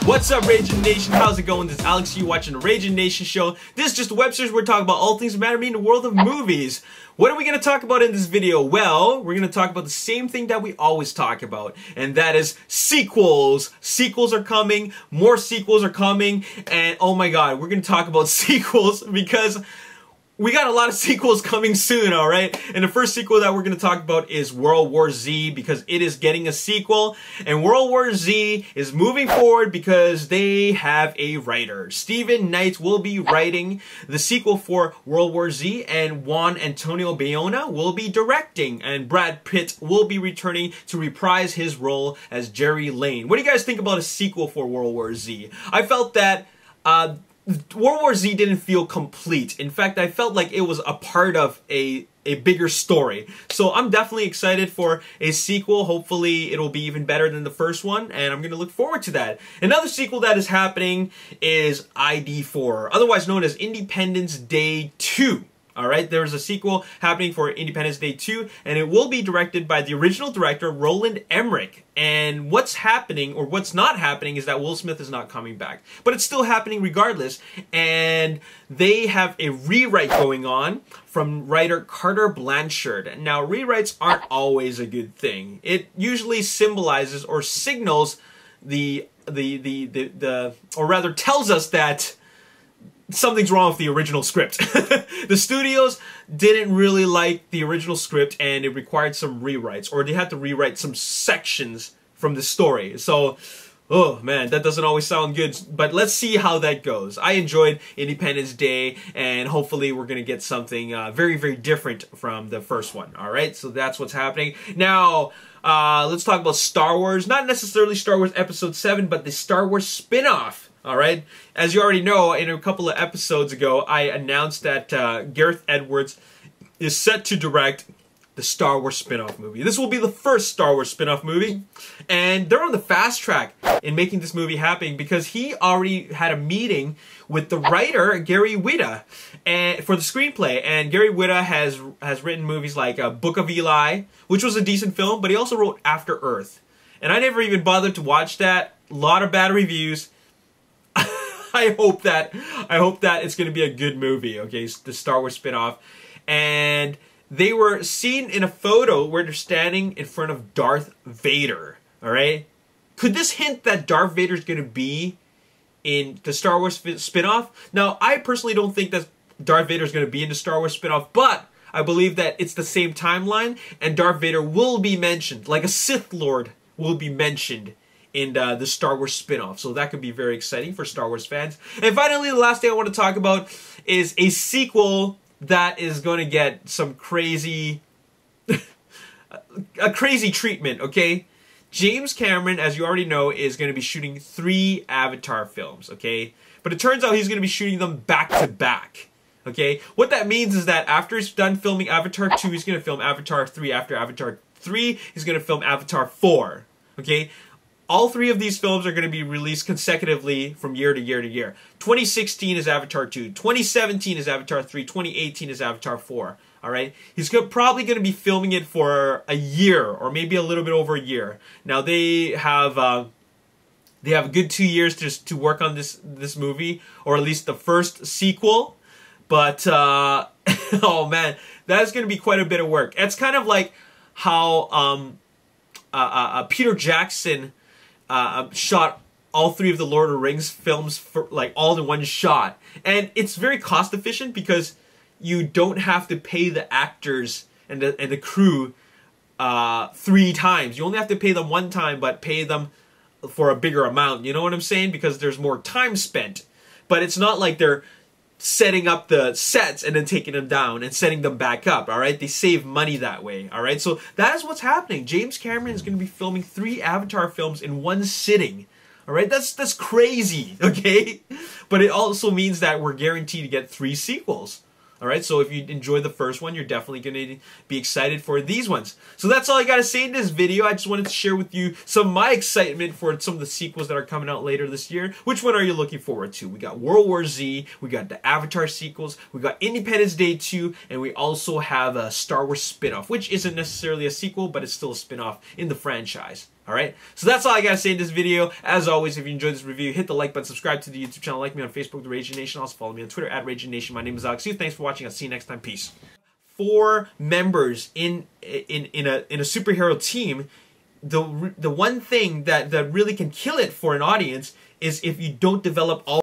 What's up, Ragin Nation? How's it going? This is Alex, you watching the Ragin Nation show. This is just a web series where we're talking about all things that matter to me in the world of movies. What are we going to talk about in this video? Well, we're going to talk about the same thing that we always talk about, and that is sequels. Sequels are coming, more sequels are coming, and oh my god, we're going to talk about sequels because we got a lot of sequels coming soon, alright? And the first sequel that we're going to talk about is World War Z, because it is getting a sequel. And World War Z is moving forward because they have a writer. Steven Knight will be writing the sequel for World War Z, and Juan Antonio Bayona will be directing. And Brad Pitt will be returning to reprise his role as Jerry Lane. What do you guys think about a sequel for World War Z? I felt that World War Z didn't feel complete. In fact, I felt like it was a part of a bigger story. So I'm definitely excited for a sequel. Hopefully it'll be even better than the first one, and I'm going to look forward to that. Another sequel that is happening is ID4, otherwise known as Independence Day 2. Alright, there's a sequel happening for Independence Day 2, and it will be directed by the original director, Roland Emmerich. And what's happening, or what's not happening, is that Will Smith is not coming back. But it's still happening regardless, and they have a rewrite going on from writer Carter Blanchard. Now, rewrites aren't always a good thing. It usually symbolizes or signals or rather tells us that something's wrong with the original script. The studios didn't really like the original script, and it required some rewrites, or they had to rewrite some sections from the story. So, oh man, that doesn't always sound good, but let's see how that goes. I enjoyed Independence Day, and hopefully we're going to get something very, very different from the first one. Alright, so that's what's happening. Now, let's talk about Star Wars. Not necessarily Star Wars Episode 7, but the Star Wars spin-off. Alright, as you already know, in a couple of episodes ago, I announced that Gareth Edwards is set to direct the Star Wars spin-off movie. This will be the first Star Wars spin-off movie, and they're on the fast track in making this movie happen because he already had a meeting with the writer, Gary Whitta, for the screenplay. And Gary Whitta has written movies like Book of Eli, which was a decent film, but he also wrote After Earth. And I never even bothered to watch that. A lot of bad reviews. I hope that it's going to be a good movie, okay, the Star Wars spin-off. And they were seen in a photo where they're standing in front of Darth Vader, alright? Could this hint that Darth Vader is going to be in the Star Wars spin-off? Now, I personally don't think that Darth Vader is going to be in the Star Wars spin-off, but I believe that it's the same timeline, and Darth Vader will be mentioned, like a Sith Lord will be mentioned in the Star Wars spin-off. So that could be very exciting for Star Wars fans. And finally, the last thing I want to talk about is a sequel that is going to get some crazy a crazy treatment, okay? James Cameron, as you already know, is going to be shooting 3 Avatar films, okay? But it turns out he's going to be shooting them back to back. Okay? What that means is that after he's done filming Avatar 2, he's going to film Avatar 3. After Avatar 3, he's going to film Avatar 4. Okay? All 3 of these films are going to be released consecutively from year to year to year. 2016 is Avatar 2. 2017 is Avatar 3. 2018 is Avatar 4. Alright? He's probably going to be filming it for a year, or maybe a little bit over a year. Now, they have a good 2 years to work on this movie, or at least the first sequel. But, oh man, that's going to be quite a bit of work. It's kind of like how Peter Jackson shot all 3 of the Lord of the Rings films for, like, all in one shot. And it's very cost efficient because you don't have to pay the actors and the crew 3 times. You only have to pay them 1 time, but pay them for a bigger amount. You know what I'm saying? Because there's more time spent. But it's not like they're setting up the sets and then taking them down and setting them back up, alright? They save money that way, alright? So that is what's happening. James Cameron is going to be filming 3 Avatar films in one sitting, alright? That's crazy, okay? But it also means that we're guaranteed to get 3 sequels. Alright, so if you enjoy the first one, you're definitely going to be excited for these ones. So that's all I got to say in this video. I just wanted to share with you some of my excitement for some of the sequels that are coming out later this year. Which one are you looking forward to? We got World War Z, we got the Avatar sequels, we got Independence Day 2, and we also have a Star Wars spin-off, which isn't necessarily a sequel, but it's still a spin-off in the franchise. Alright? So that's all I gotta say in this video. As always, if you enjoyed this review, hit the like button, subscribe to the YouTube channel, like me on Facebook, The Ragin Nation. Also follow me on Twitter, @RaginNation. My name is Alex. Thanks for watching. I'll see you next time. Peace. 4 members in a superhero team, the one thing that really can kill it for an audience is if you don't develop all